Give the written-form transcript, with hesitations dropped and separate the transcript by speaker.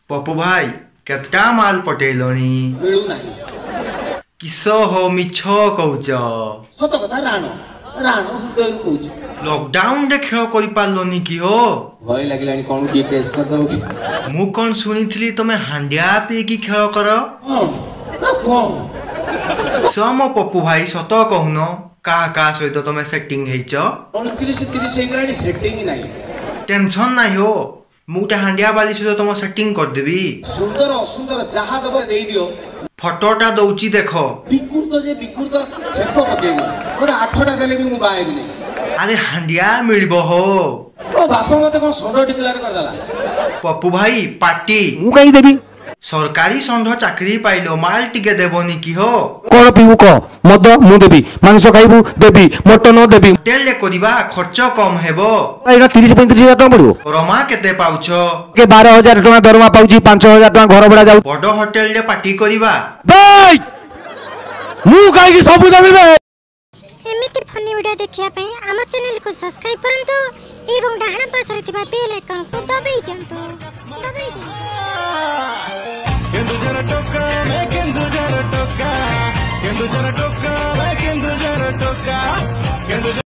Speaker 1: पप्पू भाई केतटा माल पटेलनी
Speaker 2: मिलू नाही
Speaker 1: किस हो मिछ कौच
Speaker 2: सत कथा राणो राणो हृदय कहूच
Speaker 1: लॉकडाउन रे खेल करि पारलोनी कि हो
Speaker 2: भय लागलानी कोन की केस कर दउ कि
Speaker 1: मु कोन सुनिथिली तमे हांडिया पे की खेल कर सम पप्पू भाई सत कहून का सहित तमे सेटिंग हेच
Speaker 2: 29-30 हेगरानी सेटिंग नाही
Speaker 1: टेंशन नाही हो मुटे हांडिया बाली सहित तुम सेटिंग कर देबी
Speaker 2: सुंदर सुंदर जहा दब दे दियो
Speaker 1: फोटोटा दउची देखो
Speaker 2: विकृत छेप पकेबो मोर 8टा देले भी मु बाहेबी नहीं
Speaker 1: अरे हांडिया मिलबो हो
Speaker 2: तो बाप मते कोन सोडो डिक्लेयर कर दला
Speaker 1: पप्पू भाई पार्टी
Speaker 3: मु कहि देबी
Speaker 1: सरकारी संघ चाकरी पाइलो माल टिके देबोनी कि हो
Speaker 3: कोन पीबू को मद मु देबी मांस खाइबू देबी मटन देबी
Speaker 1: होटल ले करिबा खर्च कम हेबो
Speaker 3: एटा 30-35 हजार टका पड़िबो
Speaker 1: दरमा केते पाउछ
Speaker 3: के 12,000 टका दरमा पाउची 5,000 टका घर भड़ा जाउ
Speaker 1: बडो होटल ले पार्टी करिबा
Speaker 3: भाई मु काई की सब देबी बे
Speaker 4: एमिति फनी वीडियो देखिया पई हम चैनल को सब्सक्राइब करंतु एवं डाहना पास रहतिबा बेल आइकन को दबाई दियंतु
Speaker 5: केंदुझर टोका मैं केंदुझर टोका